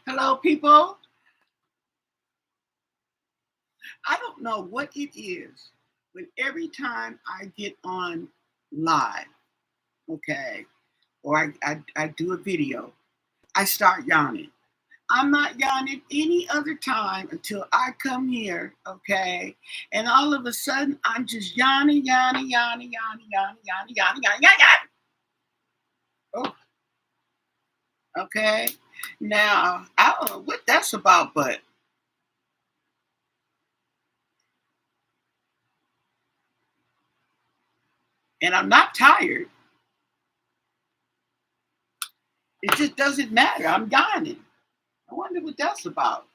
Hello, people. I don't know what it is, but every time I get on live, okay, or I do a video, I start yawning. I'm not yawning any other time until I come here, okay? And all of a sudden, I'm just yawning, yawning, yawning, yawning, yawning, yawning, yawning, yawning, yawning, yawning. Oh, okay. Now, I don't know what that's about, but and I'm not tired. It just doesn't matter. I'm yawning. I wonder what that's about.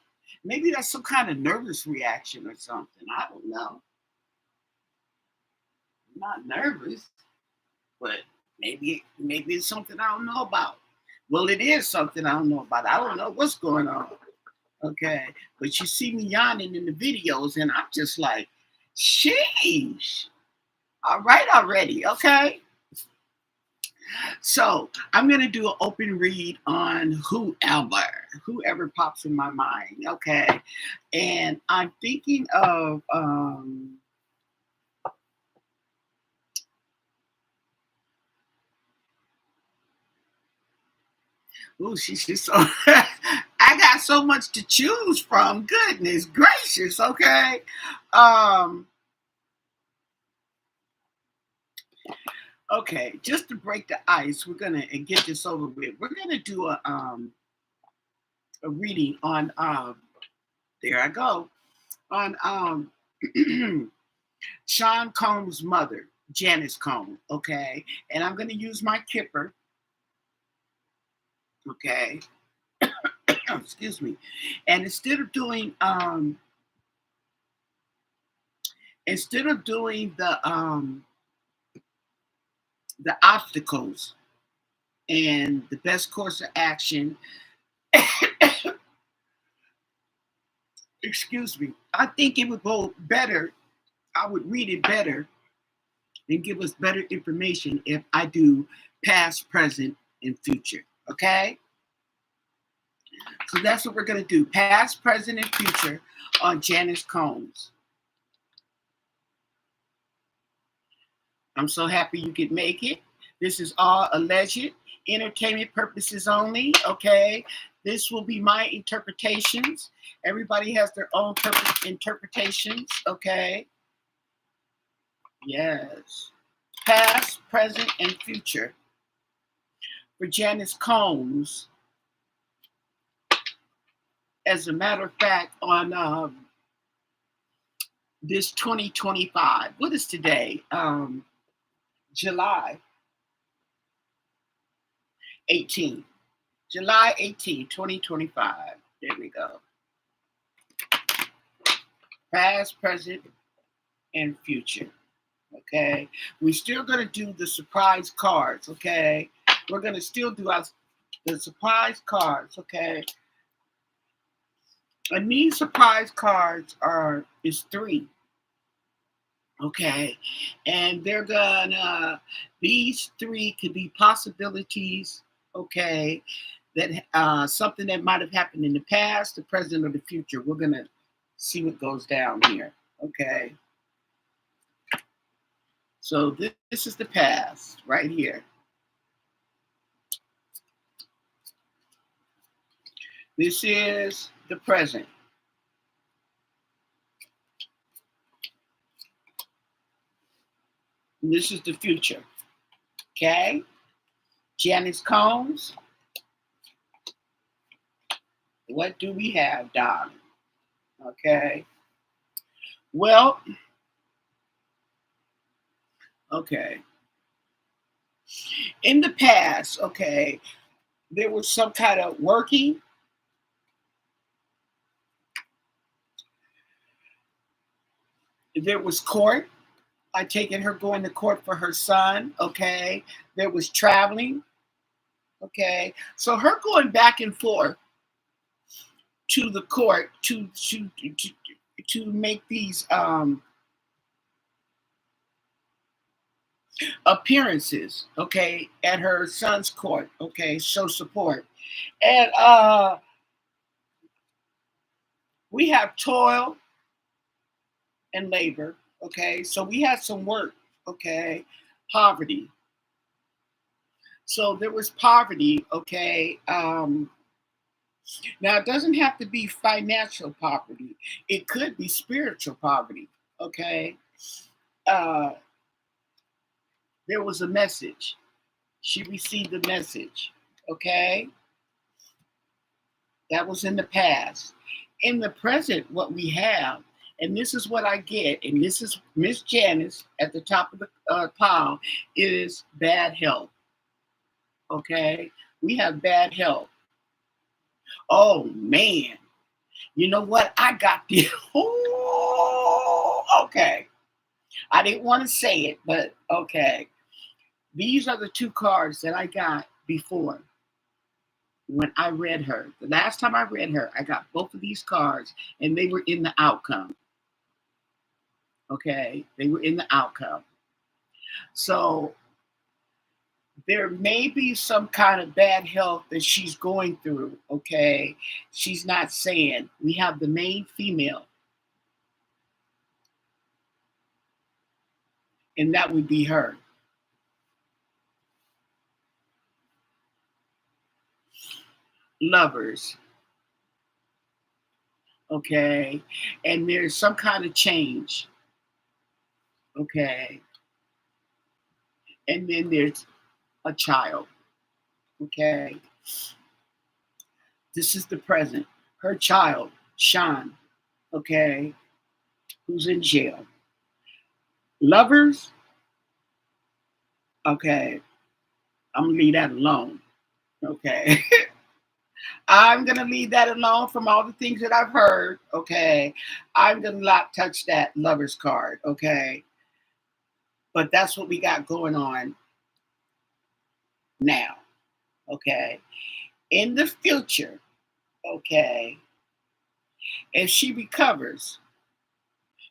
Maybe that's some kind of nervous reaction or something. I don't know. I'm not nervous, but maybe it's something I don't know about. Well, it is something I don't know about. I don't know what's going on. Okay. But you see me yawning in the videos, and I'm just like, sheesh. All right already. Okay. So I'm gonna do an open read on whoever pops in my mind. Okay. And I'm thinking of oh, she's just so I got so much to choose from. Goodness gracious, okay. Um, okay, just to break the ice, we're gonna and get this over with. We're gonna do a reading on there I go. On Sean Combs' mother, Janice Combs, okay? And I'm gonna use my kipper, okay. Excuse me. And instead of doing the obstacles and the best course of action, excuse me, I think it would go better. I would read it better and give us better information if I do past, present, and future. Okay? So that's what we're going to do past, present, and future on Janice Combs. I'm so happy you could make it. This is all alleged, entertainment purposes only. Okay? This will be my interpretations. Everybody has their own interpretations. Okay? Yes. Past, present, and future. For Janice Combs, as a matter of fact, on this 2025, what is today? July 18th. July 18th, 2025. There we go. Past, present, and future. Okay. We're still going to do the surprise cards. Okay. We're going to still do the surprise cards. Okay. And these surprise cards is three. Okay. And they're gonna these three could be possibilities, okay, that something that might have happened in the past, the present, or the future. We're gonna see what goes down here. Okay. So this is the past right here. This is the present. And this is the future. Okay. Janice Combs. What do we have, darling? Okay. Well, okay. In the past, okay, there was some kind of working. There was court. I taken her going to court for her son. Okay. There was traveling. Okay. So her going back and forth to the court to make these appearances. Okay, at her son's court. Okay, show support. And We have toil and labor. Okay, so we had some work. Okay, poverty. So there was poverty. Okay, now it doesn't have to be financial poverty. It could be spiritual poverty. Okay, uh, there was a message. She received a message. Okay, that was in the past. In the present, what we have, and this is what I get, and this is Miss Janice at the top of the pile, is bad health. Okay, we have bad health. Oh man, you know what? I got the. Oh, okay. I didn't want to say it, but okay. These are the two cards that I got before when I read her. The last time I read her, I got both of these cards, and they were in the outcome. Okay, they were in the outcome. So there may be some kind of bad health that she's going through. Okay, she's not saying. We have the main female, and that would be her. Lovers. Okay, and there's some kind of change. Okay, and then there's a child. Okay, this is the present. Her child, Sean. Okay, who's in jail. Lovers. Okay, I'm gonna leave that alone. Okay. I'm gonna leave that alone from all the things that I've heard. Okay. I'm gonna not touch that lover's card. Okay. But that's what we got going on now. Okay. In the future, okay, if she recovers,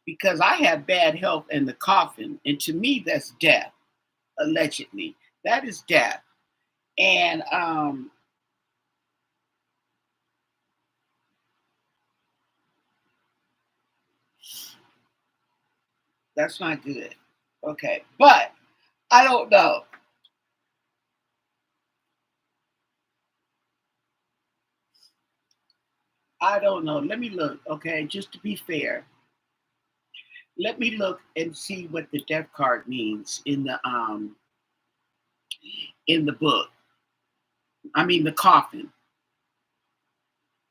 because I have bad health in the coffin, and to me that's death, allegedly. That is death. And that's not good. Okay. But I don't know. I don't know. Let me look, okay, just to be fair. Let me look and see what the death card means in the book. I mean the coffin.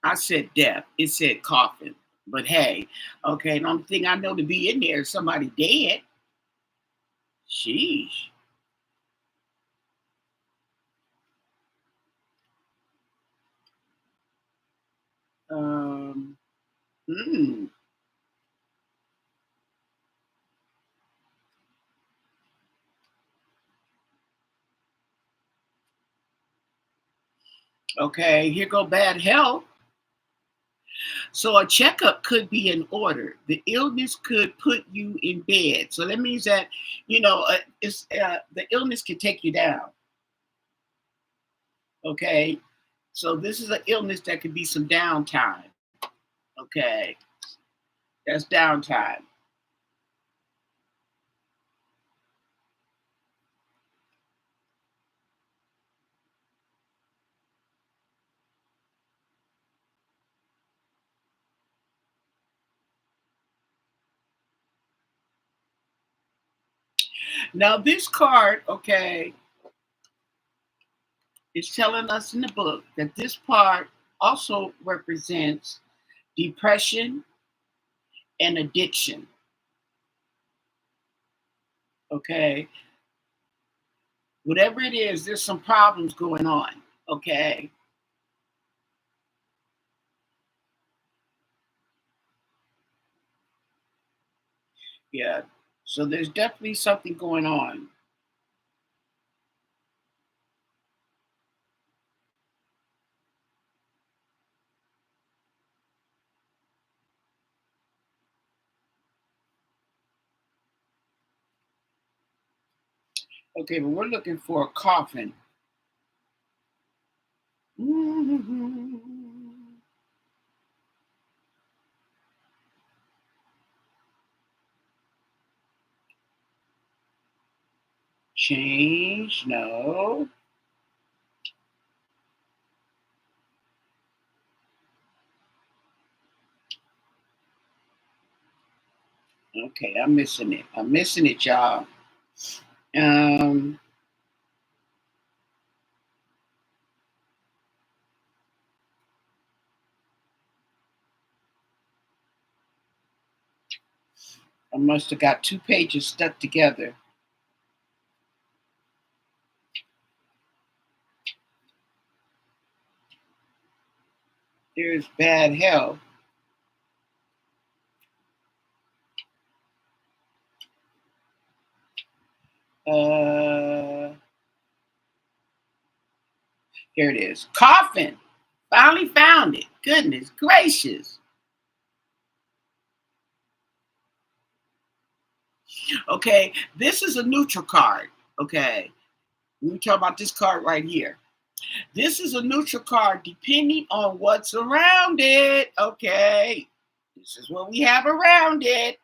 I said death. It said coffin. But hey, okay, the only thing I know to be in there is somebody dead. Sheesh. Um, hmm. Okay, here go bad health. So a checkup could be in order. The illness could put you in bed. So that means that it's the illness can take you down. Okay, so this is an illness that could be some downtime. Okay, that's downtime. Now this card, okay, is telling us in the book that this part also represents depression and addiction. Okay, whatever it is, there's some problems going on. Okay, yeah. So there's definitely something going on. Okay, but we're looking for a coffin. Mhm. Change, no. Okay, I'm missing it. I'm missing it, y'all. Um, I must have got 2 pages stuck together. There's bad health. Uh, Here it is. Coffin. Finally found it. Goodness gracious. Okay, this is a neutral card. Okay, we talk about this card right here. This is a neutral card depending on what's around it. Okay, this is what we have around it.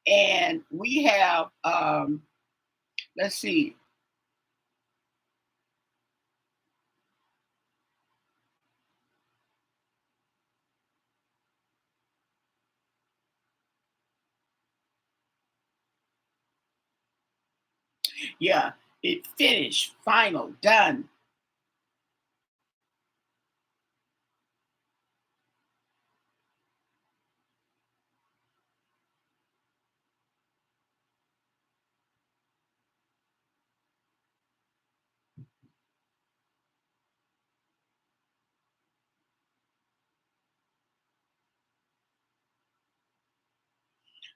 And we have, let's see, yeah, it finished, final, done.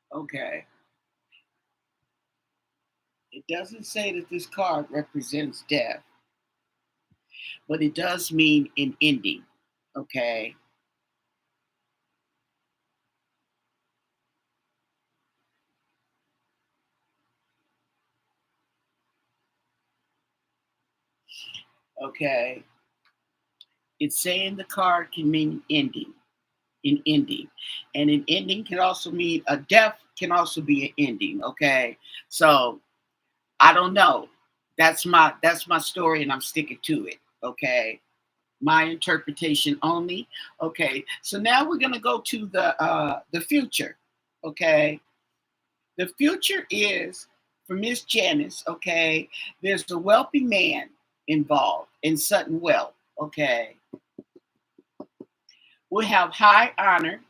Okay, it doesn't say that this card represents death, but it does mean an ending. Okay, okay. It's saying the card can mean ending, an ending, and an ending can also mean a death. Can also be an ending. Okay, so I don't know. That's my story, and I'm sticking to it. Okay, my interpretation only. Okay, so now we're gonna go to the future. Okay, the future is for Miss Janice. Okay, there's a wealthy man involved in sudden wealth. Okay, we have high honor,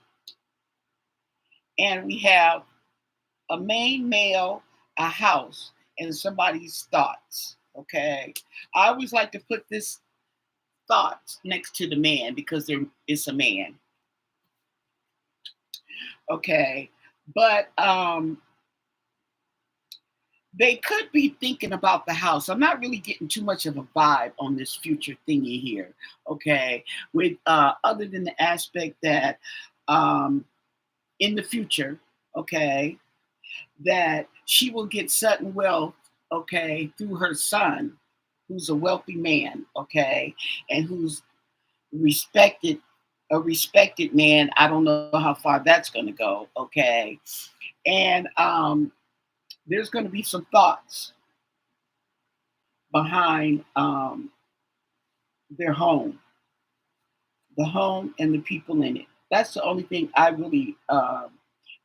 and we have a main male, a house, and somebody's thoughts. Okay, I always like to put this thoughts next to the man because it's a man. Okay, but they could be thinking about the house. I'm not really getting too much of a vibe on this future thingy here. Okay, with other than the aspect that um, in the future, okay, that she will get sudden wealth, okay, through her son, who's a wealthy man, okay, and who's respected, a respected man. I don't know how far that's going to go, okay, and there's going to be some thoughts behind their home, the home and the people in it. That's the only thing I really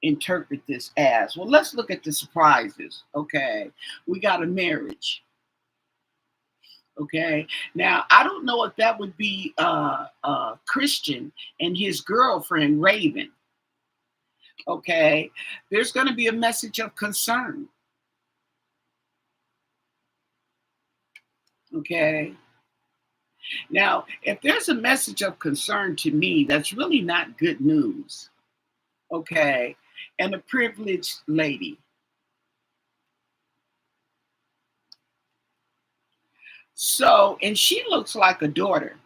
interpret this as. Well, let's look at the surprises. Okay, we got a marriage. Okay, now I don't know if that would be Christian and his girlfriend Raven. Okay, there's going to be a message of concern. Okay, now if there's a message of concern to me, that's really not good news. Okay, and a privileged lady. So, and she looks like a daughter.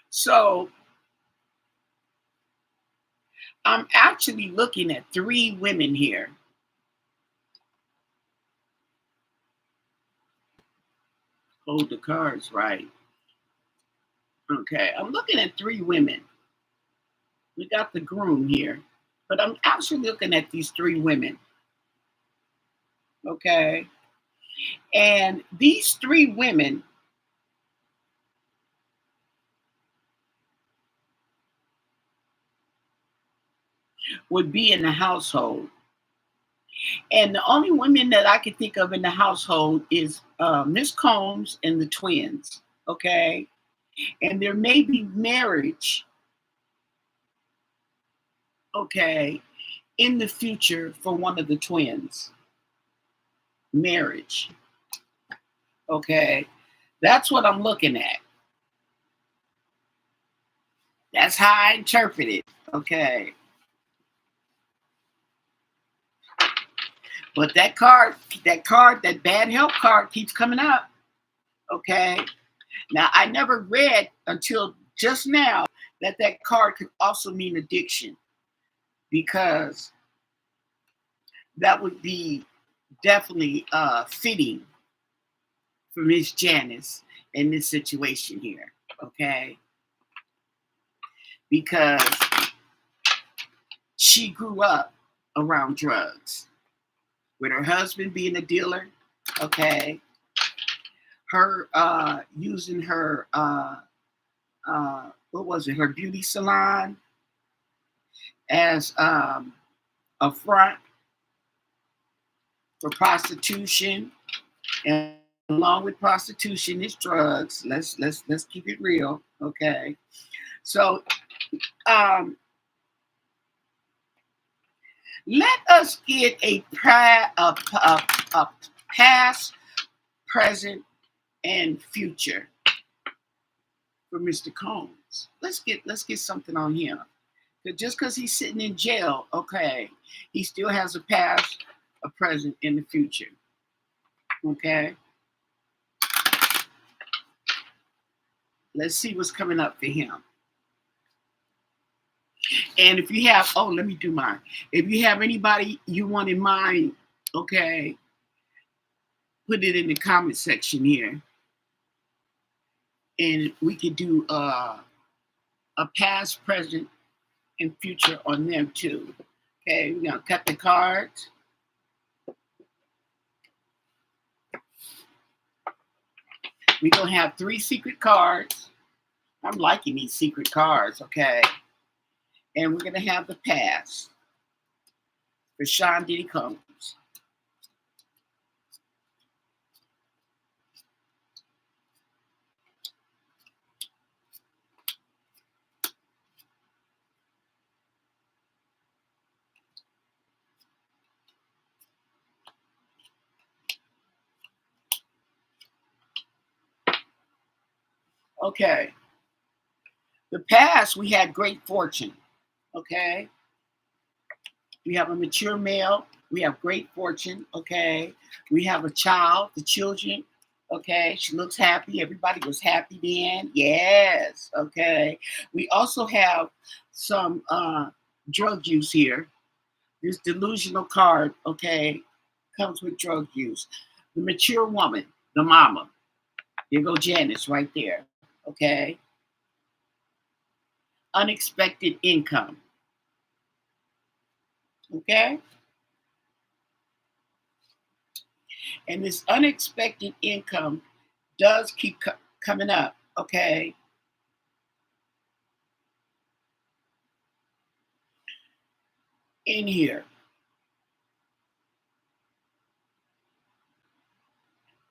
So, I'm actually looking at 3 women here. Hold the cards right. Okay, I'm looking at 3 women. We got the groom here. But I'm actually looking at these three women, okay? And these three women would be in the household. And the only women that I could think of in the household is Miss Combs and the twins, okay? And there may be marriage, okay, in the future for one of the twins. Marriage, okay? That's what I'm looking at. That's how I interpret it, okay? But that bad health card keeps coming up, okay? Now, I never read until just now that card could also mean addiction because that would be definitely fitting for Miss Janice in this situation here, okay? Because she grew up around drugs with her husband being a dealer, okay? Her using her what was it, her beauty salon as a front for prostitution, and along with prostitution is drugs. Let's keep it real, okay? So let us get a past, present, and future for Mr. Combs. Let's get something on him. Just because he's sitting in jail, okay, he still has a past, a present, and a future. Okay. Let's see what's coming up for him. And if you have, oh, let me do mine. If you have anybody you want in mind, okay, put it in the comment section here. And we could do a past, present, and future on them too. Okay, we're gonna cut the cards. We're gonna have 3 secret cards. I'm liking these secret cards, okay? And we're gonna have the past for Sean Diddy Combs. Okay. The past, we had great fortune. Okay. We have a mature male. We have great fortune. Okay. We have a child, the children. Okay. She looks happy. Everybody was happy then. Yes. Okay. We also have some drug use here. This delusional card, okay, comes with drug use. The mature woman, the mama. Here go Janice right there. Okay. Unexpected income. Okay. And this unexpected income does keep coming up. Okay. In here.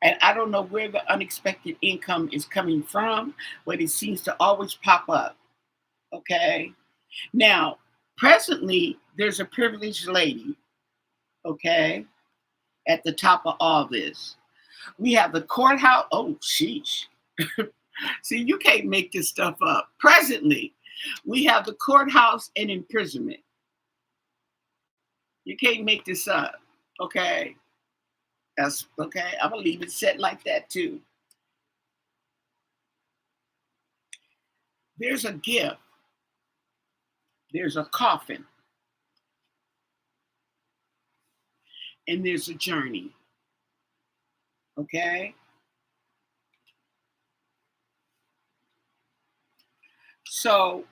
And I don't know where the unexpected income is coming from, but it seems to always pop up. Okay. Now, presently, there's a privileged lady. Okay. At the top of all this. We have the courthouse. Oh, sheesh. See, you can't make this stuff up. Presently, we have the courthouse and imprisonment. You can't make this up. Okay. That's okay. I'm going to leave it set like that too. There's a gift, there's a coffin, and there's a journey. Okay. So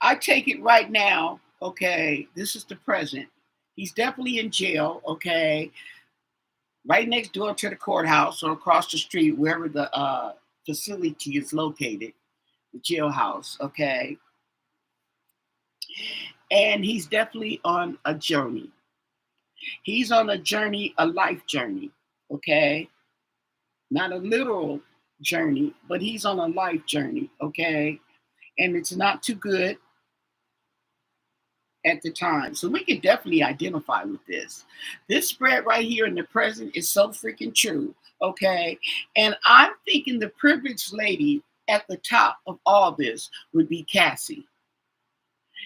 I take it right now, okay, this is the present. He's definitely in jail, okay, right next door to the courthouse or across the street, wherever the facility is located, the jailhouse, okay? And he's definitely on a journey. He's on a journey, a life journey, okay? Not a literal journey, but he's on a life journey, okay? And it's not too good at the time. So we can definitely identify with this. This spread right here in the present is so freaking true, okay? And I'm thinking the privileged lady at the top of all this would be Cassie.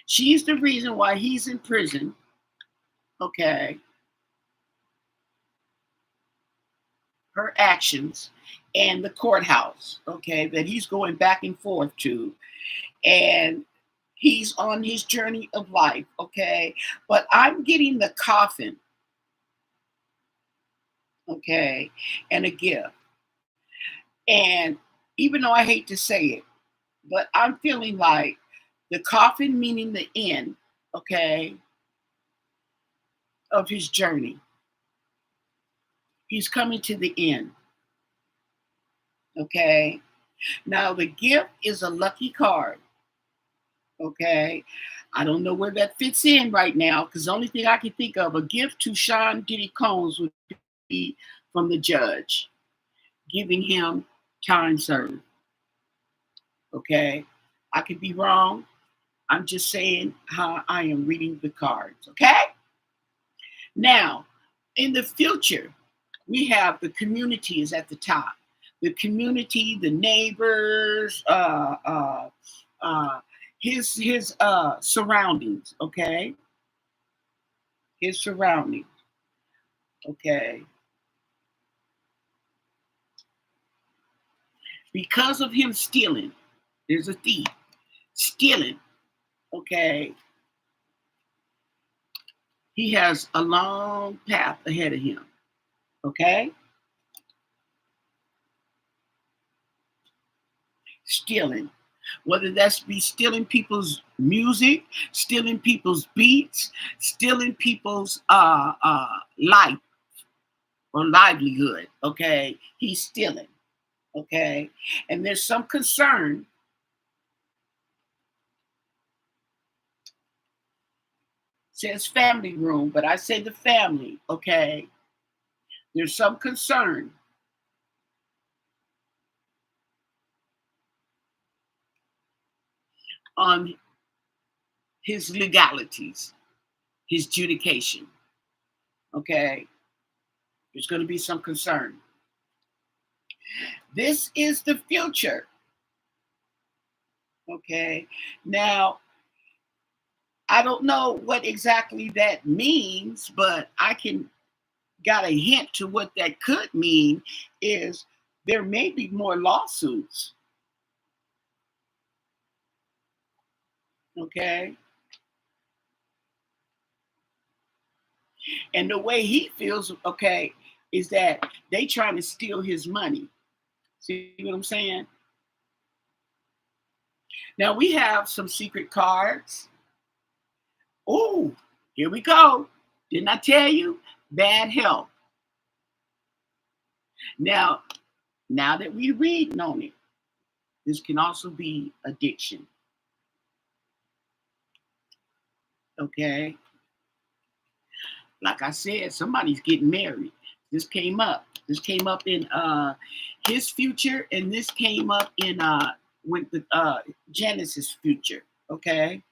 She's the reason why he's in prison, okay? Her actions and the courthouse, okay, that he's going back and forth to. And he's on his journey of life, okay? But I'm getting the coffin, okay, and a gift. And even though I hate to say it, but I'm feeling like the coffin meaning the end, okay, of his journey. He's coming to the end, okay? Now, the gift is a lucky card, okay? I don't know where that fits in right now because the only thing I can think of, a gift to Sean Diddy Combs would be from the judge, giving him time served, okay? I could be wrong. I'm just saying how I am reading the cards, okay? Now, in the future, we have the community is at the top. The community, the neighbors, his surroundings, okay? His surroundings, okay? Because of him stealing, there's a thief stealing, okay? He has a long path ahead of him, okay? Stealing. Whether that's be stealing people's music, stealing people's beats, stealing people's life or livelihood, okay? He's stealing, okay? And there's some concern, says family room, but I say the family, okay? There's some concern on his legalities, his judication, okay? There's going to be some concern. This is the future, okay? Now, I don't know what exactly that means, but I can got a hint to what that could mean is there may be more lawsuits, okay? And the way he feels, okay, is that they trying to steal his money. See what I'm saying? Now we have some secret cards. Oh, here we go. Didn't I tell you? Bad health. Now, now that we're reading on it, this can also be addiction. Okay. Like I said, somebody's getting married. This came up. This came up in his future, and this came up in with the Genesis future. Okay.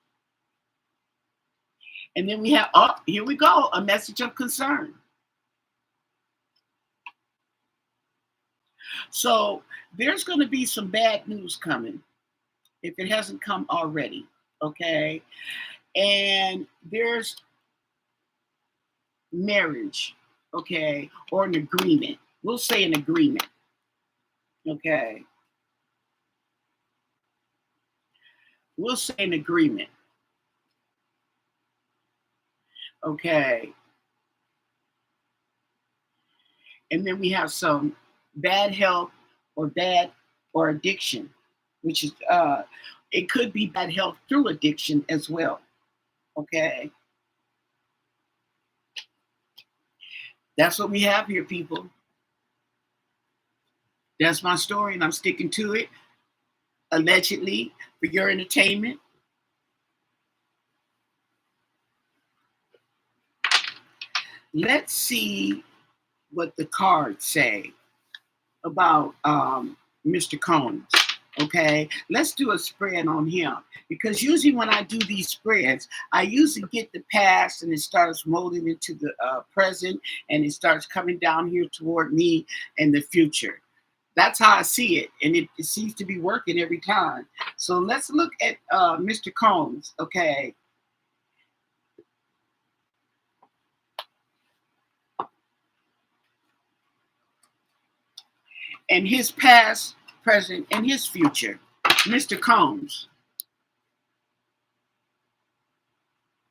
And then we have here we go, a message of concern. So there's going to be some bad news coming if it hasn't come already. Okay. And there's marriage, okay, or an agreement. We'll say an agreement, okay. We'll say an agreement, okay. And then we have some bad health or bad or addiction, which is It could be bad health through addiction as well. Okay. That's what we have here, people. That's my story, and I'm sticking to it, allegedly, for your entertainment. Let's see what the cards say about Mr. Combs. Okay, let's do a spread on him, because usually when I do these spreads, I usually get the past and it starts molding into the present, and it starts coming down here toward me and the future. That's how I see it, and it seems to be working every time. So let's look at Mr. Combs. Okay, and his past, present, and his future. Mr. Combs,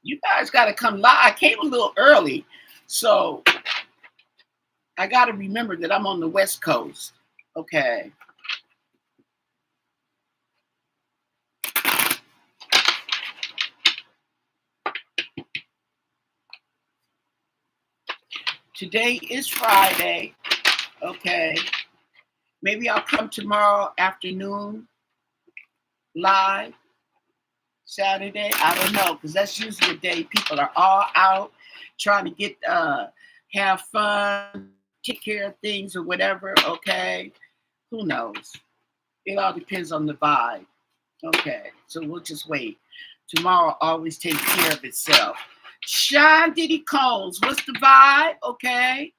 you guys got to come live. I came a little early, so I got to remember that I'm on the West Coast. Okay. Today is Friday. Okay. Maybe I'll come tomorrow afternoon live. Saturday. I don't know, because that's usually the day people are all out trying to get have fun, take care of things or whatever. Okay. Who knows? It all depends on the vibe. Okay. So we'll just wait. Tomorrow always takes care of itself. Sean Diddy Combs, what's the vibe? Okay.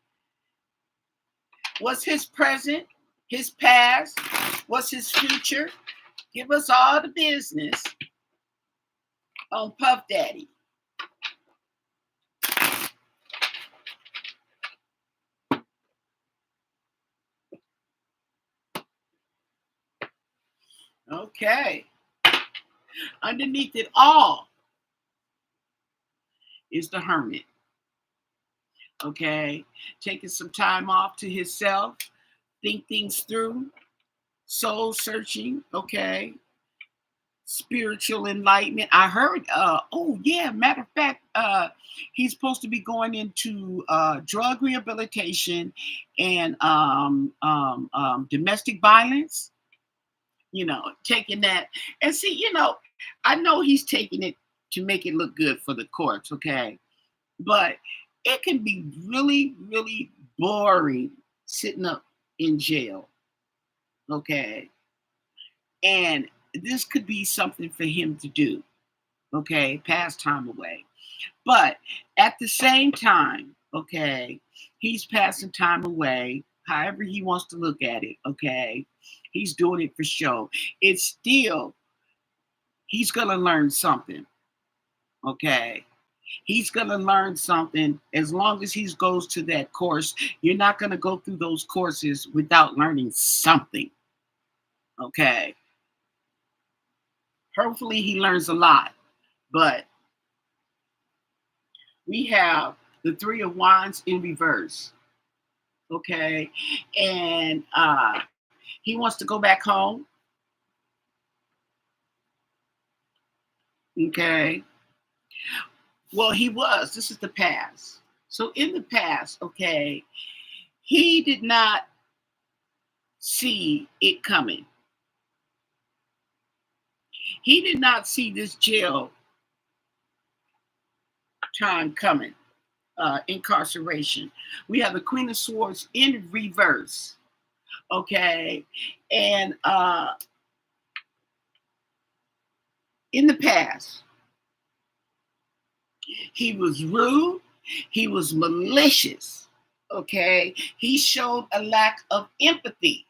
What's his present? His past? What's his future? Give us all the business on Puff Daddy. Okay. Underneath it all is the hermit. Okay. Taking some time off to himself, think things through, soul searching. Okay. Spiritual enlightenment. I heard, oh yeah, matter of fact, he's supposed to be going into drug rehabilitation and domestic violence, taking that. And see, I know he's taking it to make it look good for the courts, okay? But it can be really, really boring sitting up in jail, okay? And this could be something for him to do, okay? Pass time away. But at the same time, okay, he's passing time away, however he wants to look at it, okay? He's doing it for show. It's still, he's going to learn something, okay? He's going to learn something as long as he goes to that course. You're not going to go through those courses without learning something, okay? Hopefully he learns a lot, but we have the Three of Wands in reverse, okay? And he wants to go back home, okay? Well, he was. This is the past. So in the past, okay, he did not see it coming. He did not see this jail time coming, incarceration. We have the Queen of Swords in reverse, okay? And in the past, he was rude, he was malicious, okay? He showed a lack of empathy.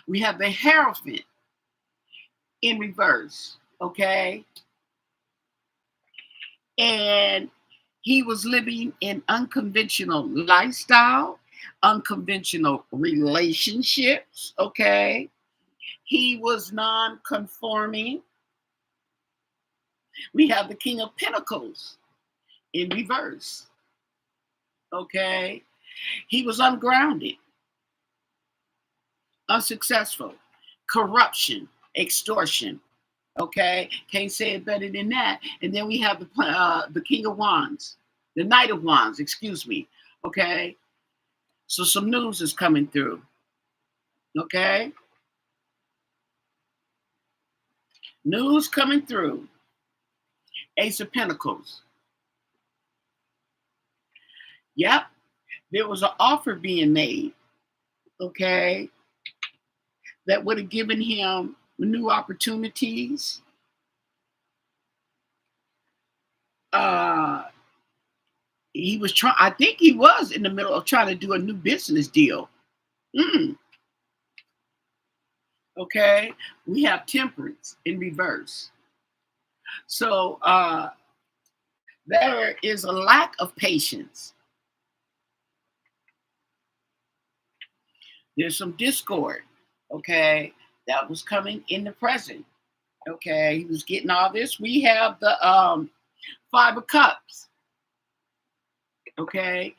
We have the Hierophant in reverse, okay? And he was living an unconventional lifestyle, unconventional relationships, okay? He was non-conforming. We have the King of Pentacles in reverse, okay? He was ungrounded, unsuccessful, corruption, extortion. Okay, can't say it better than that. And then we have the King of Wands, the Knight of Wands. Excuse me. Okay, so some news is coming through. Okay, news coming through. Ace of Pentacles. Yep, there was an offer being made. Okay, that would have given him new opportunities. Uh, he was trying. I think he was in the middle of trying to do a new business deal. Mm, okay, we have Temperance in reverse. So there is a lack of patience. There's some discord. Okay, that was coming in the present. Okay, he was getting all this. We have the Five of Cups. Okay,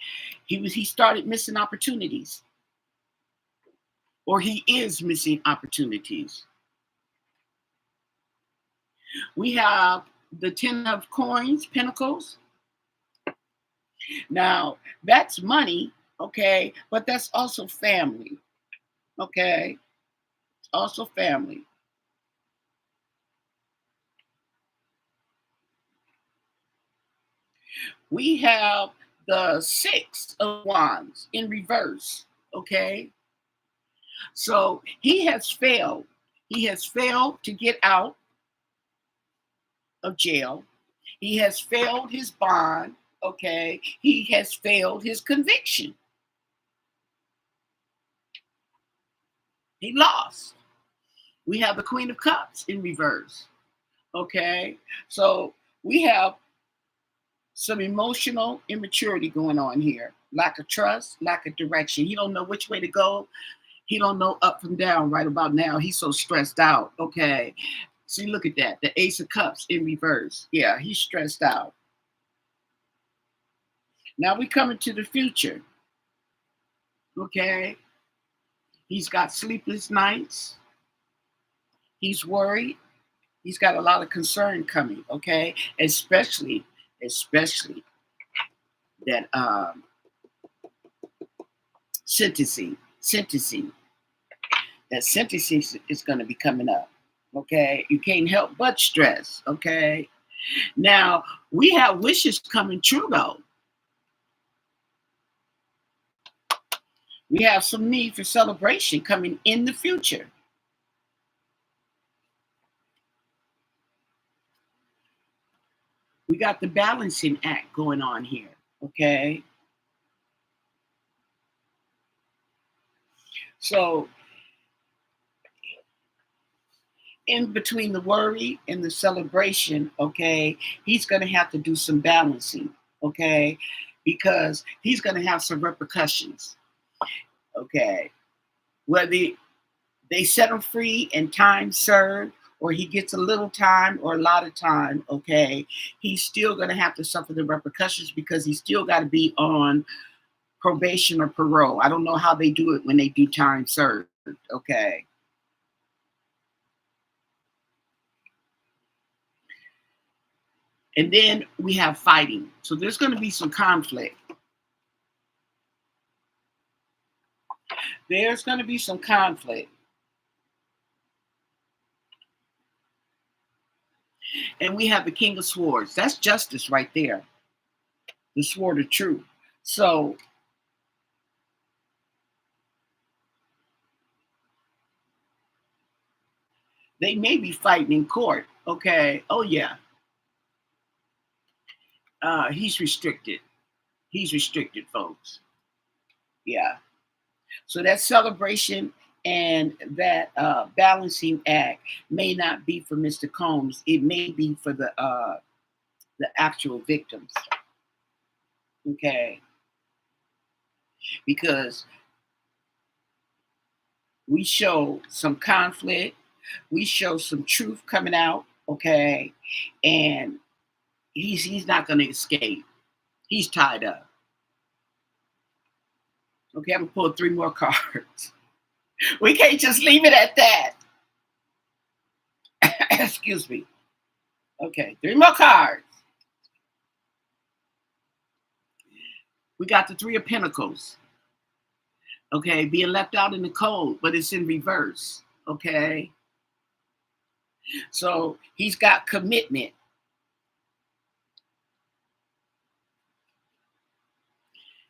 he started missing opportunities, or he is missing opportunities. We have the Ten of Coins, Pentacles. Now that's money, okay, but that's also family. Okay, also family. We have the Six of Wands in reverse. Okay, so he has failed. He has failed to get out of jail. He has failed his bond. Okay, he has failed his conviction. He lost. We have the Queen of Cups in reverse. Okay, so we have some emotional immaturity going on here. Lack of trust, lack of direction. He don't know which way to go. He don't know up from down right about now. He's so stressed out. Okay, see, look at that. The Ace of Cups in reverse. Yeah, he's stressed out. Now we come into the future. Okay, he's got sleepless nights. He's worried. He's got a lot of concern coming. Okay, especially that sentencing. That sentencing is going to be coming up. Okay, you can't help but stress. Okay, now we have wishes coming true though. We have some need for celebration coming in the future. We got the balancing act going on here. Okay, so in between the worry and the celebration, okay, he's going to have to do some balancing, okay, because he's going to have some repercussions, okay, whether they set him free and time served, or he gets a little time or a lot of time, okay, he's still going to have to suffer the repercussions because he's still got to be on probation or parole. I don't know how they do it when they do time served, okay. And then we have fighting. So there's going to be some conflict. There's going to be some conflict. And we have the King of Swords. That's justice right there. The sword of truth. So they may be fighting in court. Okay. Oh, yeah. He's restricted. He's restricted, folks. Yeah. So that celebration and that balancing act may not be for Mr. Combs. It may be for the actual victims. Okay. Because we show some conflict, we show some truth coming out, okay, and he's not going to escape. He's tied up. Okay, I'm gonna pull 3 more cards. We can't just leave it at that. Excuse me. Okay, 3 more cards. We got the 3 of Pentacles. Okay, being left out in the cold, but it's in reverse. Okay, so he's got commitment.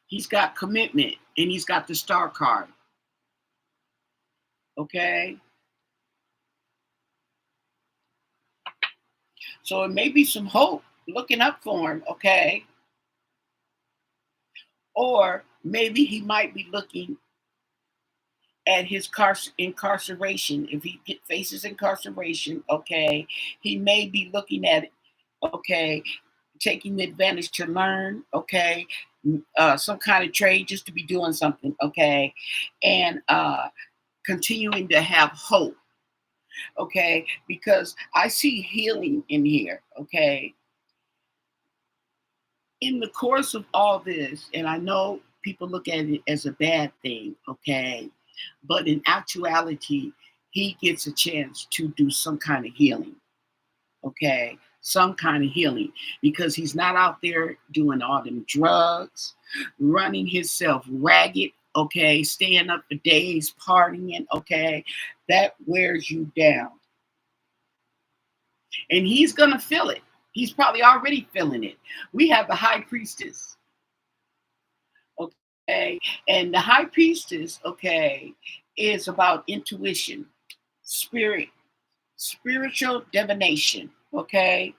He's got commitment, and he's got the Star card. Okay, so it may be some hope looking up for him. Okay, or maybe he might be looking at his incarceration. If he faces incarceration, okay, he may be looking at it, okay, taking advantage to learn, okay, some kind of trade just to be doing something, okay, and continuing to have hope, okay, because I see healing in here, okay. In the course of all this, and I know people look at it as a bad thing, okay, but in actuality, he gets a chance to do some kind of healing, okay, some kind of healing, because he's not out there doing all them drugs, running himself ragged, okay, staying up for days, partying, okay, that wears you down. And he's gonna feel it. He's probably already feeling it. We have the high priestess, okay, and the high priestess, okay, is about intuition, spirit, spiritual divination, okay.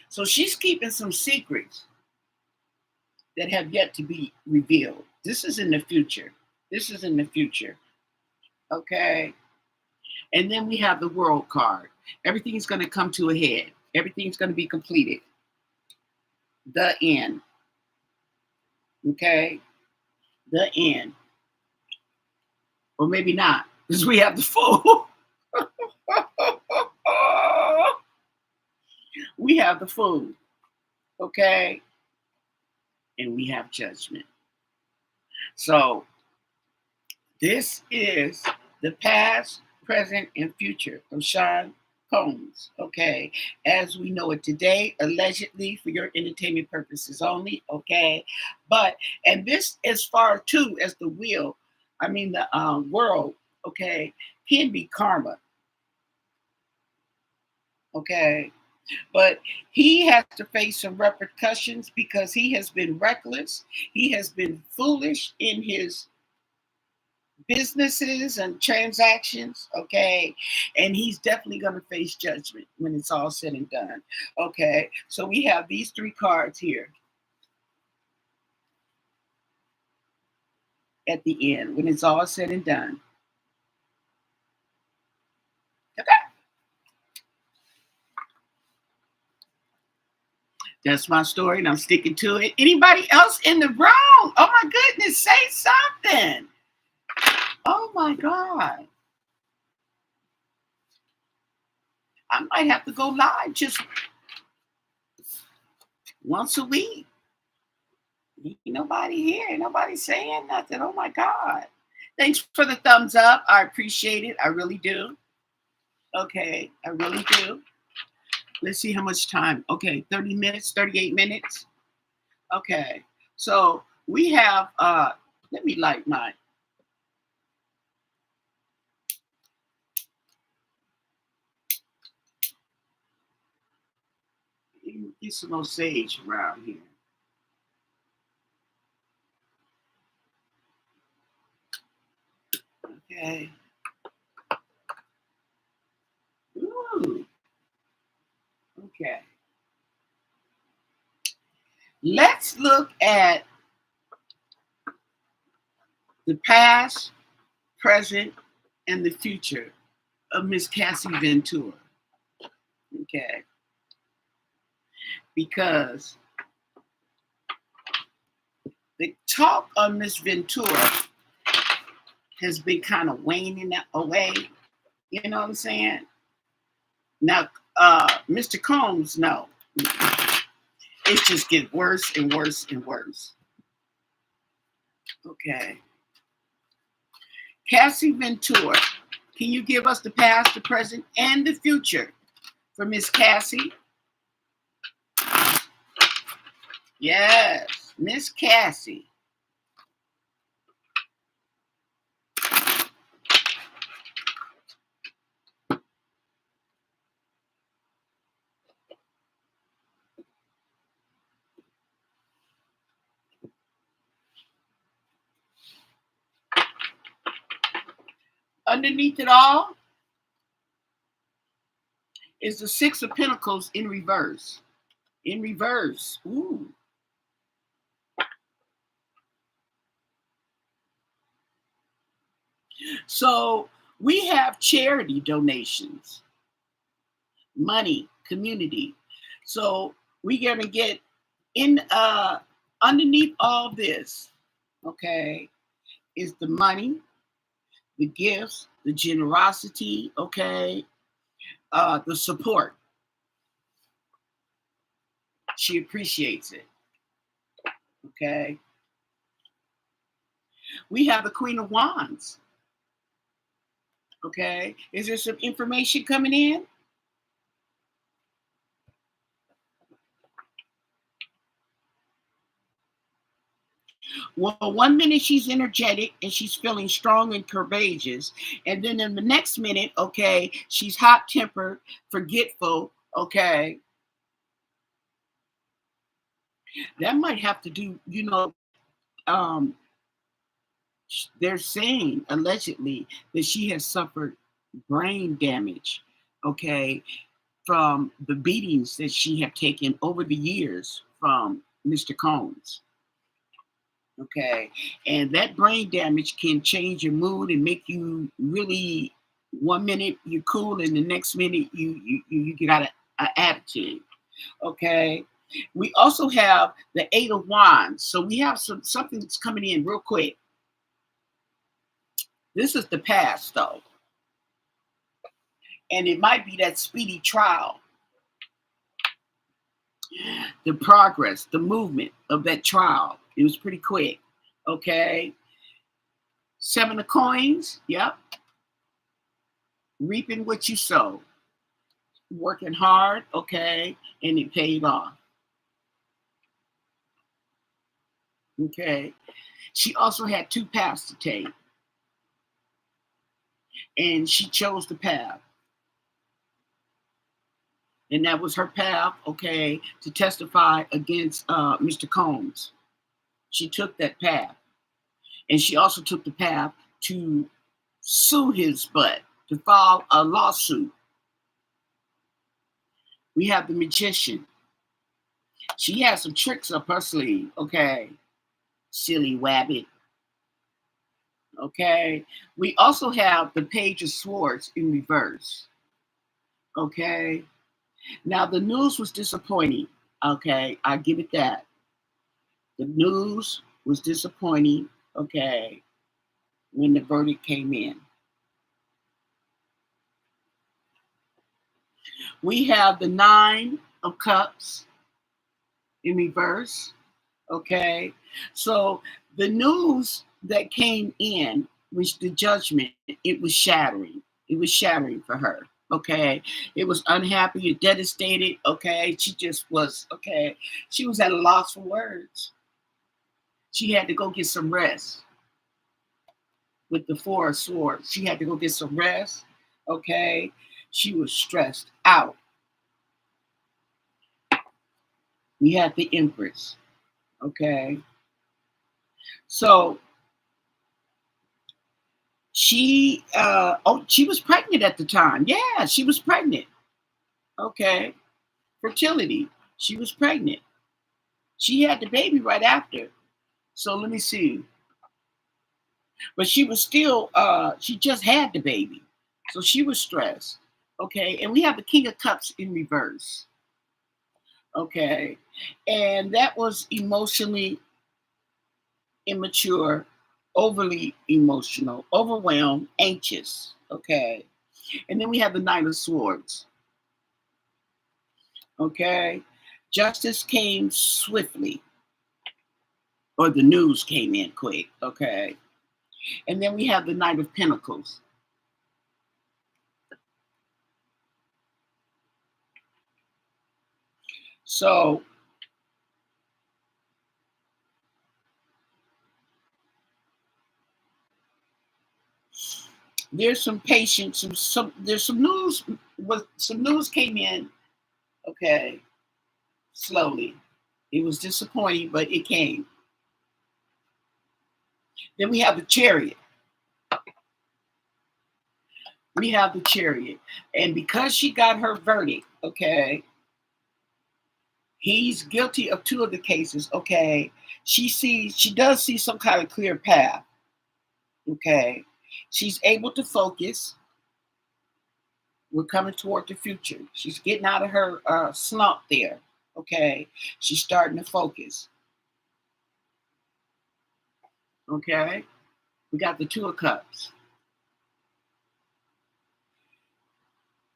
So she's keeping some secrets that have yet to be revealed. This is in the future. This is in the future. Okay. And then we have the world card. Everything's going to come to a head. Everything's going to be completed. The end. Okay. The end. Or maybe not, because we have the Fool. We have the Fool. Okay. And we have Judgment. So this is the past, present, and future of Sean Combs, okay, as we know it today, allegedly for your entertainment purposes only, okay, but, and this as far too as the wheel, I mean the world, okay, can be karma, okay, but he has to face some repercussions because he has been reckless, he has been foolish in his businesses and transactions, okay, and he's definitely going to face judgment when it's all said and done, okay. So we have these 3 cards here at the end when it's all said and done, okay. That's my story and I'm sticking to it. Anybody else in the room? Oh my goodness, say something. Oh my God, I might have to go live just once a week. Ain't nobody here. Ain't nobody saying nothing. Oh my God. Thanks for the thumbs up. I appreciate it. I really do. Okay. I really do. Let's see how much time. Okay. 30 minutes, 38 minutes. Okay. So we have, let me light mine. Get some more sage around here. Okay. Ooh. Okay. Let's look at the past, present, and the future of Miss Cassie Ventura. Okay. Because the talk on Miss Ventura has been kind of waning away. You know what I'm saying? Now, Mr. Combs, no. It's just getting worse and worse and worse. Okay. Cassie Ventura. Can you give us the past, the present, and the future for Miss Cassie? Yes, Miss Cassie. Underneath it all is the Six of Pentacles in reverse. In reverse. Ooh. So we have charity donations, money, community. So we're going to get in underneath all this, okay, is the money, the gifts, the generosity, okay, the support. She appreciates it, okay. We have the Queen of Wands, okay. Is there some information coming in? Well, 1 minute she's energetic and she's feeling strong and courageous. And then in the next minute, okay, she's hot tempered, forgetful, okay. That might have to do, um, they're saying allegedly that she has suffered brain damage, okay, from the beatings that she have taken over the years from Mr. Combs. Okay, and that brain damage can change your mood and make you really 1 minute you're cool and the next minute you get out of attitude. Okay, we also have the Eight of Wands, so we have something that's coming in real quick. This is the past though, and it might be that speedy trial, the progress, the movement of that trial. It was pretty quick. Okay, Seven of Coins. Yep. Reaping what you sow, working hard, okay, and it paid off. Okay. She also had two paths to take, and she chose the path. And that was her path, okay, to testify against Mr. Combs. She took that path. And she also took the path to sue his butt, to file a lawsuit. We have the Magician. She has some tricks up her sleeve, okay? Silly wabbit. Okay. We also have the Page of Swords in reverse. Okay. Now the news was disappointing. Okay, I give it that. The news was disappointing. Okay, when the verdict came in. We have the Nine of Cups in reverse. Okay, so the news that came in, which the judgment, it was shattering. It was shattering for her. Okay, it was unhappy, devastated. Okay, she just was, okay, she was at a loss for words. She had to go get some rest with the Four of Swords. She had to go get some rest. Okay, she was stressed out. We had the Empress. Okay, so she was pregnant at the time. Yeah, she was pregnant. Okay, fertility. She was pregnant. She had the baby right after. So let me see. But she was still, she just had the baby. So she was stressed. Okay. And we have the King of Cups in reverse. Okay. And that was emotionally immature, overly emotional, overwhelmed, anxious. Okay. And then we have the Knight of Swords. Okay. Justice came swiftly, or the news came in quick. Okay. And then we have the Knight of Pentacles. So there's some patience, there's some news. Some news came in, okay, slowly. It was disappointing, but it came. Then we have the chariot. We have the chariot. And because she got her verdict, okay, he's guilty of two of the cases, okay. She does see some kind of clear path, okay. She's able to focus. We're coming toward the future. She's getting out of her slump there, okay. She's starting to focus, okay. We got the Two of Cups.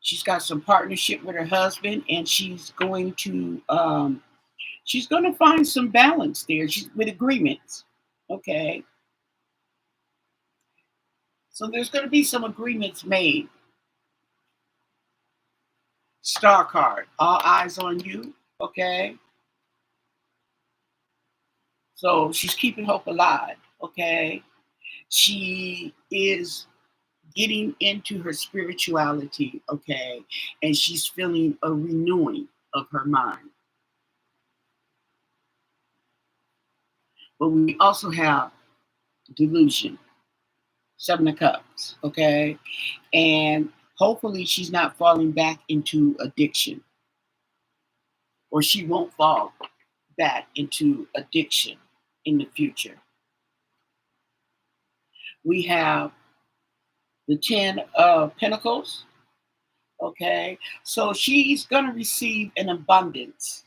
She's got some partnership with her husband, and she's going to find some balance there. She's with agreements, okay. So there's going to be some agreements made. Star card, all eyes on you, okay. So she's keeping hope alive, okay. She is getting into her spirituality, okay, and she's feeling a renewing of her mind. But we also have delusion, Seven of Cups, okay, and hopefully she's not falling back into addiction, or she won't fall back into addiction in the future. We have the Ten of Pentacles, okay, so she's going to receive an abundance,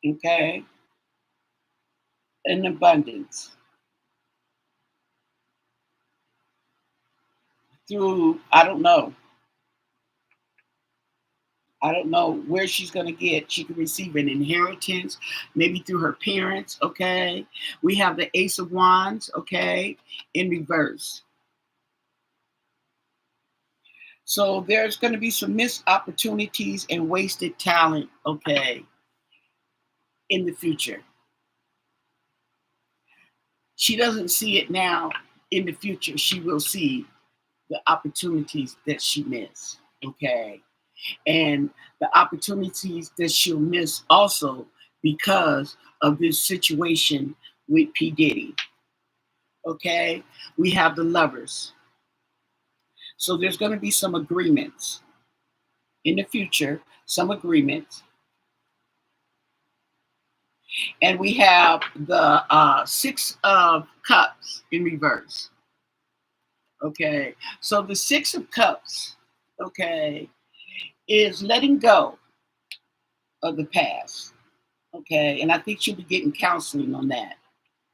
okay, an abundance through, I don't know where she's going to get. She could receive an inheritance, maybe through her parents, okay. We have the Ace of Wands, okay, in reverse. So there's going to be some missed opportunities and wasted talent, okay, in the future. She doesn't see it now. In the future, she will see the opportunities that she missed, okay? And the opportunities that she'll miss also because of this situation with P. Diddy, okay? We have the Lovers. So there's going to be some agreements in the future, some agreements. And we have the Six of Cups in reverse. Okay, so the Six of Cups, okay, is letting go of the past. Okay, and I think she'll be getting counseling on that.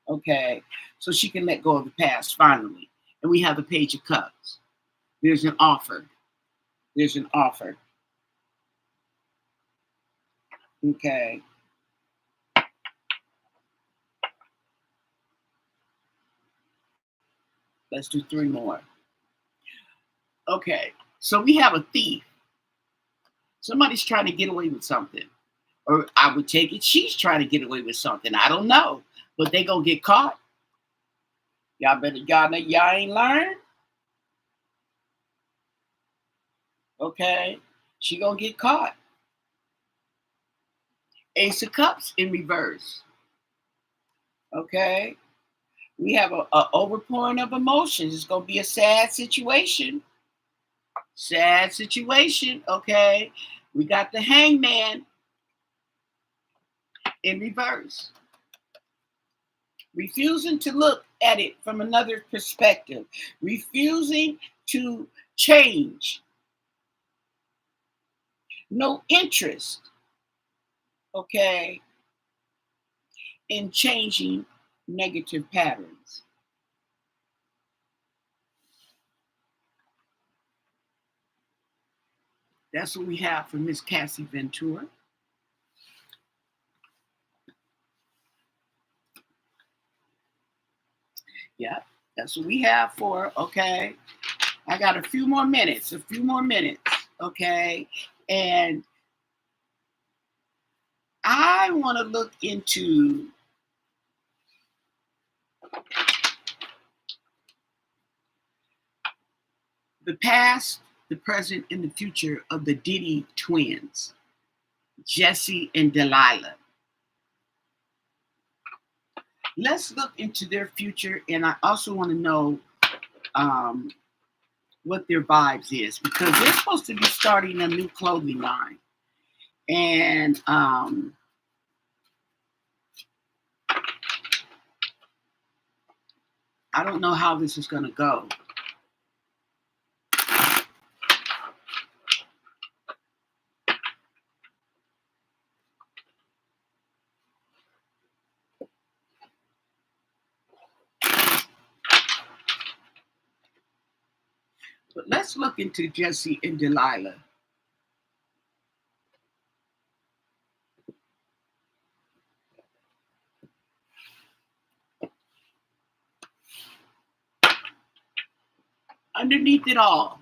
Okay, so she can let go of the past finally. And we have the Page of Cups. There's an offer. There's an offer. Okay. Let's do three more. Okay, so we have a thief. Somebody's trying to get away with something. Or I would take it she's trying to get away with something. I don't know. But they gonna get caught. Y'all ain't learned. Okay. She gonna get caught. Ace of Cups in reverse. Okay. We have a overpouring of emotions. It's gonna be a sad situation. Sad situation. Okay. We got the Hangman in reverse. Refusing to look at it from another perspective. Refusing to change. No interest, okay, in changing negative patterns. That's what we have for Miss Cassie Ventura. Yeah, that's what we have for, okay. I got a few more minutes, okay. And I want to look into the past, the present, and the future of the Diddy twins, Jesse and Delilah. Let's look into their future, and I also want to know um, what their vibes is, because they're supposed to be starting a new clothing line, and I don't know how this is going to go. But let's look into Jesse and Delilah. Underneath it all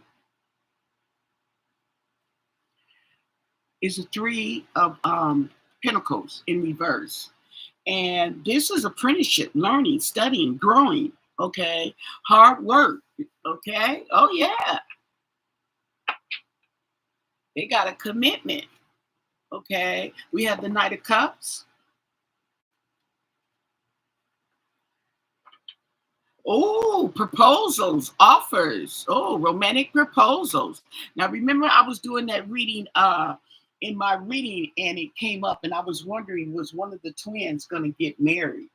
is a three of pentacles in reverse. And this is apprenticeship, learning, studying, growing, okay? Hard work, okay? Oh, yeah. They got a commitment, okay? We have the Knight of Cups. Oh, proposals, offers. Oh, romantic proposals. Now, remember, I was doing that reading in my reading, and it came up, and I was wondering, was one of the twins going to get married?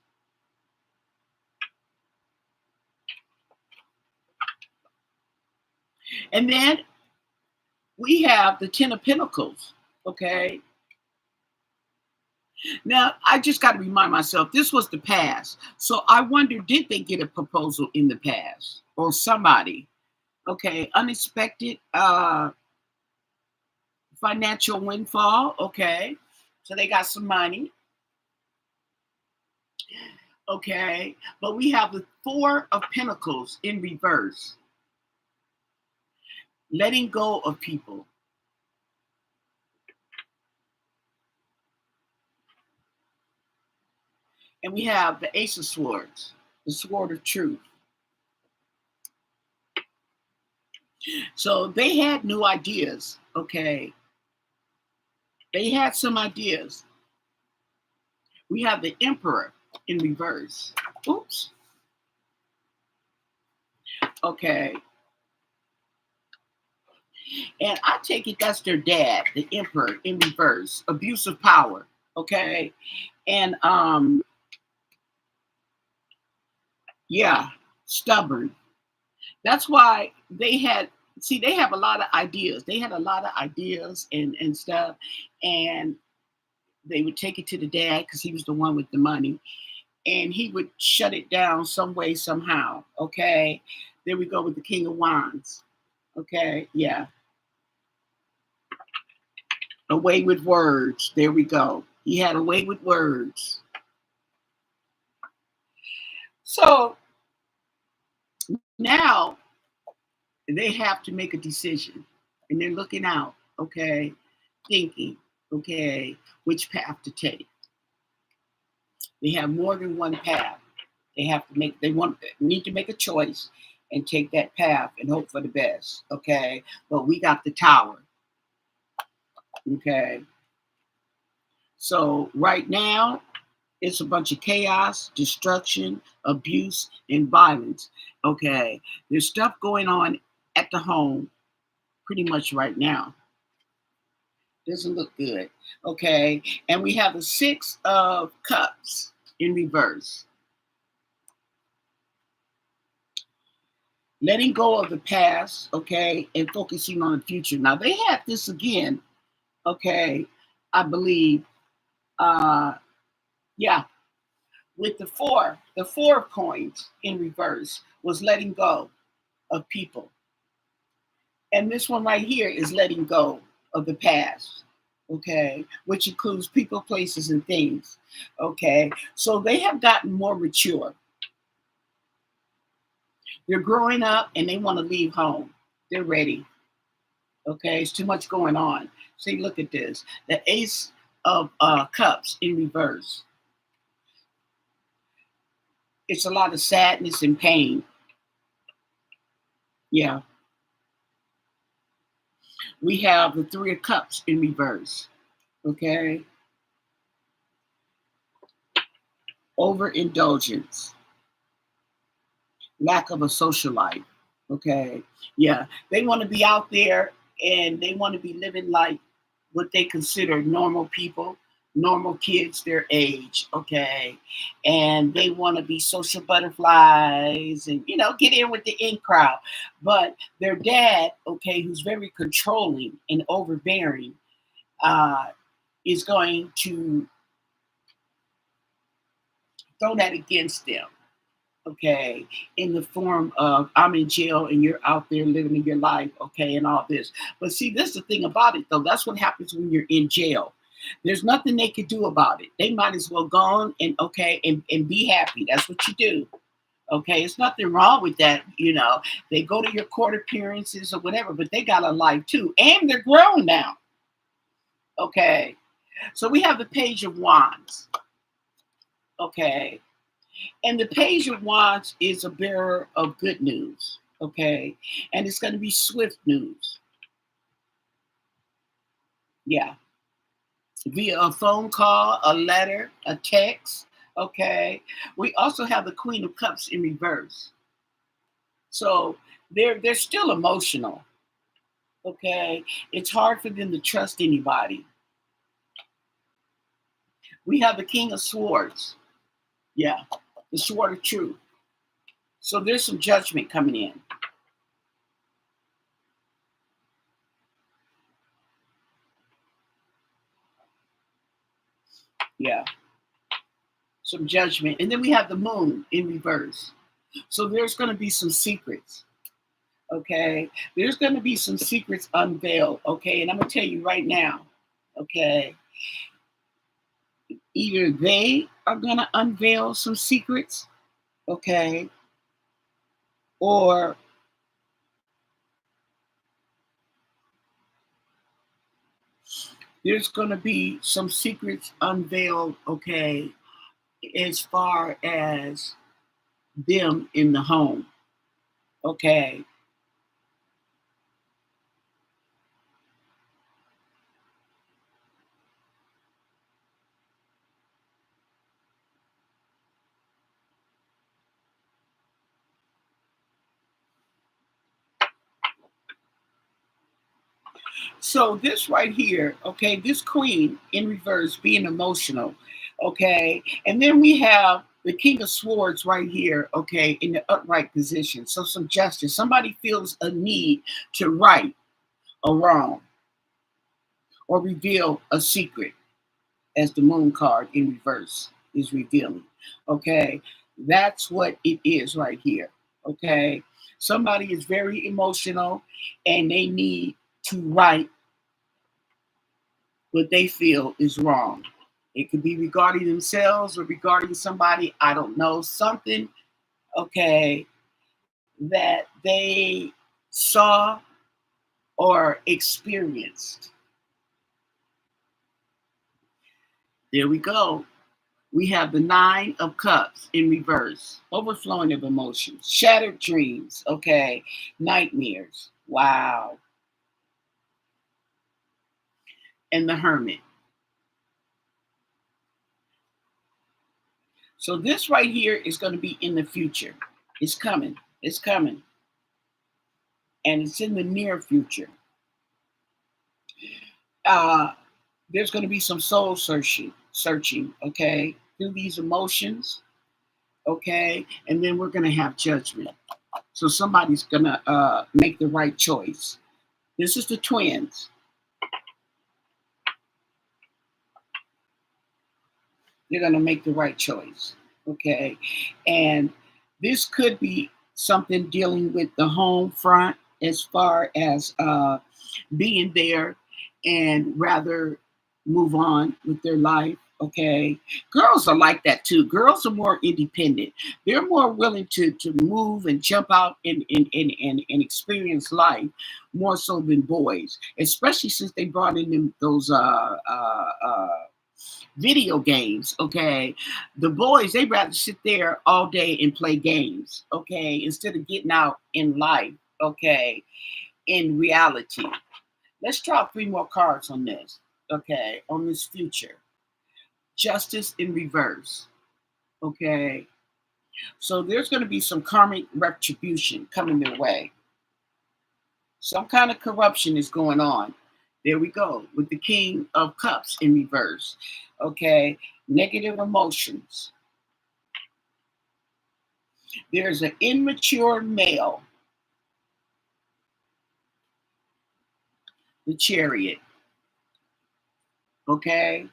And then we have the Ten of Pentacles, okay? Now, I just got to remind myself, this was the past. So I wonder, did they get a proposal in the past? Or somebody? Okay, unexpected financial windfall, okay? So they got some money, okay? But we have the Four of Pentacles in reverse. Letting go of people. And we have the Ace of Swords, the Sword of Truth. So they had new ideas, okay? They had some ideas. We have the Emperor in reverse. Oops. Okay. And I take it that's their dad, the Emperor in reverse. Abuse of power. Okay. And yeah, stubborn. That's why they had, see, they have a lot of ideas. They had a lot of ideas and stuff. And they would take it to the dad because he was the one with the money. And he would shut it down some way, somehow. Okay. There we go with the King of Wands. Okay. Yeah. A way with words. There we go. He had a way with words. So now they have to make a decision. And they're looking out, okay, thinking, okay, which path to take. They have more than one path. They have to make, need to make a choice and take that path and hope for the best, okay? But we got the Tower, okay? So right now, it's a bunch of chaos, destruction, abuse, and violence, okay? There's stuff going on at the home pretty much right now. Doesn't look good, okay? And we have the Six of Cups in reverse. Letting go of the past, okay, and focusing on the future. Now, they had this again, okay, I believe, yeah, with the Four of Coins in reverse was letting go of people. And this one right here is letting go of the past, okay, which includes people, places, and things, okay? So they have gotten more mature. They're growing up and they want to leave home. They're ready, okay? It's too much going on. See, look at this. The Ace of Cups in reverse. It's a lot of sadness and pain. Yeah. We have the Three of Cups in reverse. Okay. Overindulgence. Lack of a social life. Okay. Yeah. They want to be out there and they want to be living like what they consider normal people, normal kids their age. Okay. And they want to be social butterflies and, get in with the in crowd. But their dad, okay, who's very controlling and overbearing, uh, is going to throw that against them, okay, in the form of I'm in jail and you're out there living your life, okay, and all this. But see, this is the thing about it, though. That's what happens when you're in jail. There's nothing they could do about it. They might as well go on and okay and be happy. That's what you do. Okay, it's nothing wrong with that. They go to your court appearances or whatever, but they got a life too, and they're grown now. Okay, so we have the Page of Wands. Okay, and the Page of Wands is a bearer of good news, okay? And it's going to be swift news. Yeah. Via a phone call, a letter, a text, okay? We also have the Queen of Cups in reverse. So they're still emotional, okay? It's hard for them to trust anybody. We have the King of Swords. Yeah. The Sword of Truth. So there's some judgment coming in. Yeah. Some judgment. And then we have the Moon in reverse. So there's going to be some secrets. Okay. There's going to be some secrets unveiled. Okay. And I'm going to tell you right now. Okay. Either they are going to unveil some secrets. Okay. Or there's going to be some secrets unveiled. Okay. As far as them in the home. Okay. So this right here, okay, this queen in reverse being emotional, okay, and then we have the King of Swords right here, okay, in the upright position. So some justice. Somebody feels a need to right a wrong or reveal a secret, as the Moon card in reverse is revealing. Okay, that's what it is right here. Okay, somebody is very emotional and they need to right what they feel is wrong. It could be regarding themselves or regarding somebody, I don't know, something, okay, that they saw or experienced. There we go. We have the Nine of Cups in reverse, overflowing of emotions, shattered dreams, okay, nightmares. Wow. And the Hermit. So this right here is going to be in the future. It's coming. It's coming. And it's in the near future. Uh, there's going to be some soul searching, okay, through these emotions, okay, and then we're going to have judgment. So somebody's going to make the right choice. This is the twins. They're going to make the right choice, okay, and this could be something dealing with the home front as far as being there and rather move on with their life. Okay. Girls are like that too. Girls are more independent. They're more willing to move and jump out and experience life more so than boys, especially since they brought in those Video games, okay? The boys, they rather sit there all day and play games, okay, instead of getting out in life, okay, in reality. Let's draw three more cards on this, okay, on this future. Justice in reverse, okay? So there's going to be some karmic retribution coming their way. Some kind of corruption is going on. There we go, with the King of Cups in reverse, okay? Negative emotions. There's an immature male, the Chariot, okay?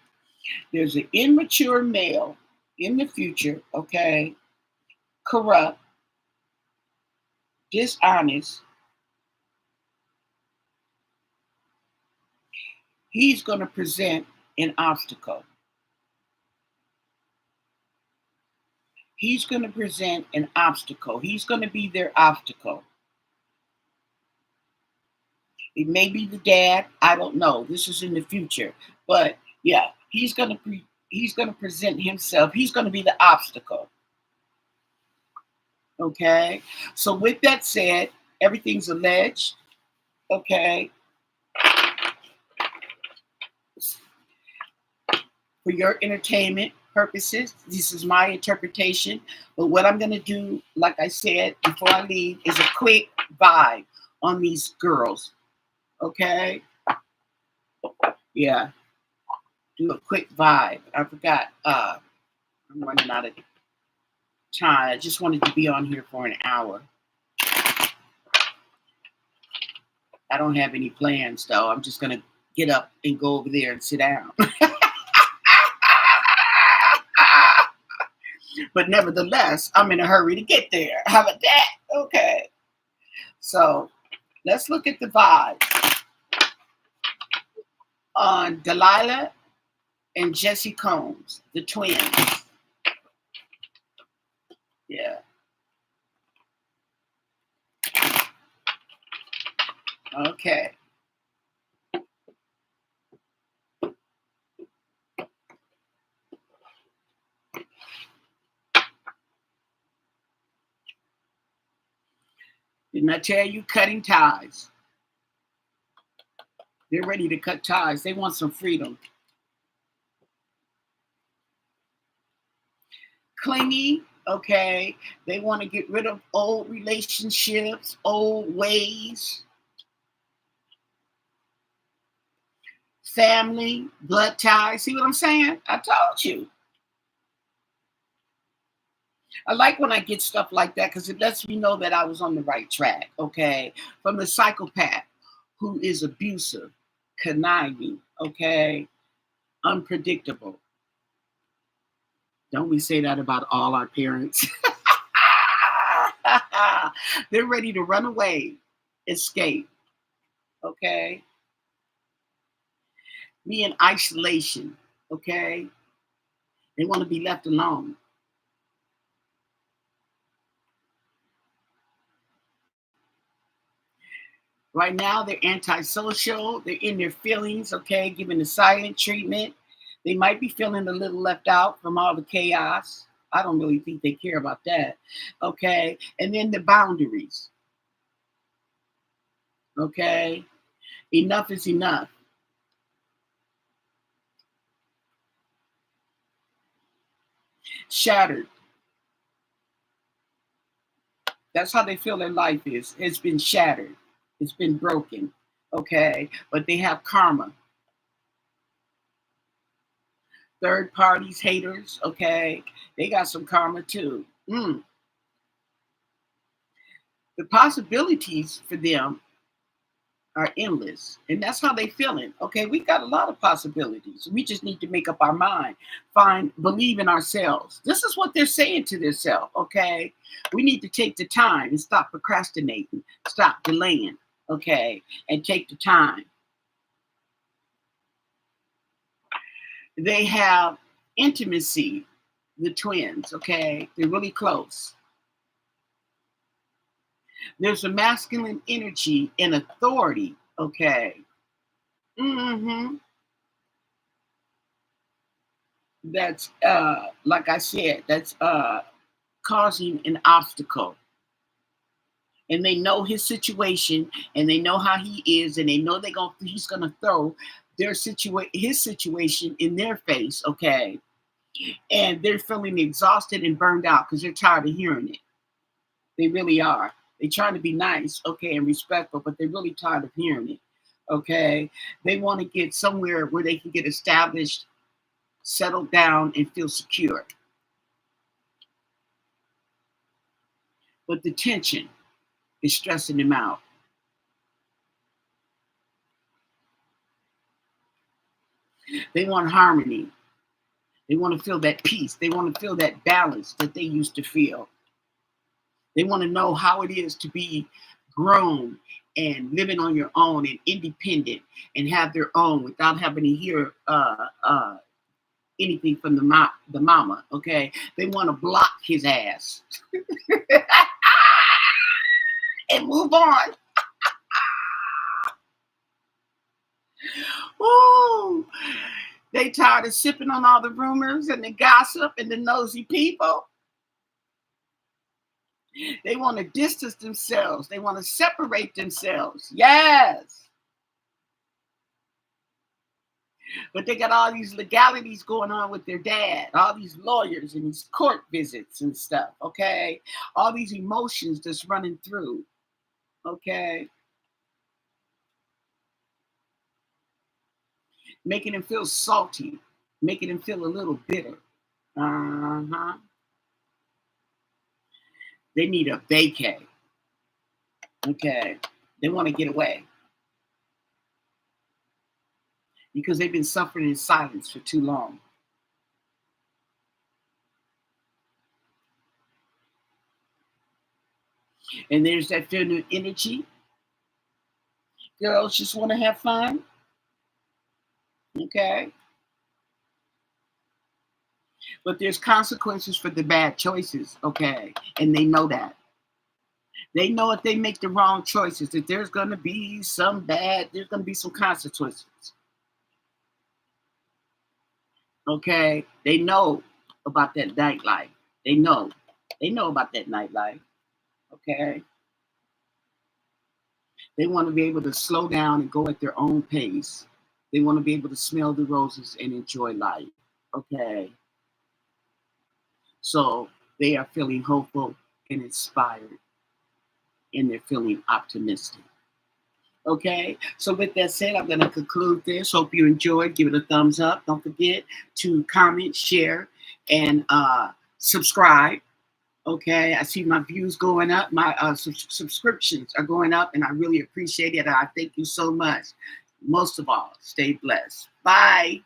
There's an immature male in the future, okay? Corrupt, dishonest. He's going to present an obstacle. He's going to present an obstacle. He's going to be their obstacle. It may be the dad. I don't know. This is in the future, but yeah, he's going to present himself. He's going to be the obstacle. Okay. So with that said, everything's alleged. Okay. For your entertainment purposes, this is my interpretation. But what I'm going to do, like I said before I leave, is a quick vibe on these girls. Okay. Yeah. Do a quick vibe. I forgot. I'm running out of time. I just wanted to be on here for an hour. I don't have any plans though. I'm just gonna get up and go over there and sit down. But nevertheless, I'm in a hurry to get there. How about that? Okay. So let's look at the vibe on Delilah and Jesse Combs, the twins. Yeah. Okay. Didn't I tell you cutting ties? They're ready to cut ties. They want some freedom. Clingy, okay? They want to get rid of old relationships, old ways, family, blood ties. See what I'm saying? I told you. I like when I get stuff like that because it lets me know that I was on the right track, okay? From the psychopath who is abusive, conniving, okay? Unpredictable. Don't we say that about all our parents? They're ready to run away, escape, okay? Be in isolation, okay? They want to be left alone. Right now, they're antisocial. They're in their feelings, okay, giving the silent treatment. They might be feeling a little left out from all the chaos. I don't really think they care about that, okay? And then the boundaries, okay? Enough is enough. Shattered. That's how they feel their life is. It's been shattered. It's been broken, okay? But they have karma. Third parties, haters, okay? They got some karma too. The possibilities for them are endless. And that's how they feeling. Okay, we got a lot of possibilities. We just need to make up our mind. Believe in ourselves. This is what they're saying to themselves. Okay. We need to take the time and stop procrastinating, stop delaying, okay, and take the time. They have intimacy, the twins, okay? They're really close. There's a masculine energy and authority, okay? Mm-hmm. that's like I said, that's causing an obstacle. And they know his situation, and they know how he is, and they know he's gonna throw his situation in their face, okay? And they're feeling exhausted and burned out because they're tired of hearing it. They really are. They're trying to be nice, okay, and respectful, but they're really tired of hearing it. Okay. They want to get somewhere where they can get established, settle down, and feel secure. But the tension is stressing them out. They want harmony. They want to feel that peace. They want to feel that balance that they used to feel. They want to know how it is to be grown and living on your own and independent and have their own without having to hear anything from the mama. Okay, they want to block his ass and move on. Ooh, they tired of sipping on all the rumors and the gossip and the nosy people. They want to distance themselves. They want to separate themselves. Yes. But they got all these legalities going on with their dad, all these lawyers and these court visits and stuff, okay? All these emotions just running through, okay? Making them feel salty, making them feel a little bitter. Uh-huh. They need a vacay, okay? They want to get away because they've been suffering in silence for too long. And there's that feminine energy. Girls just want to have fun, okay? But there's consequences for the bad choices, okay? And they know that. They know if they make the wrong choices, that there's going to be there's going to be some consequences, okay? They know about that nightlife. They know. They know about that nightlife, okay? They want to be able to slow down and go at their own pace. They want to be able to smell the roses and enjoy life, okay? So they are feeling hopeful and inspired, and they're feeling optimistic. Okay, so with that said, I'm going to conclude this. Hope you enjoyed. Give it a thumbs up. Don't forget to comment, share, and subscribe. Okay, I see my views going up. My subscriptions are going up, and I really appreciate it. I thank you so much. Most of all, stay blessed. Bye.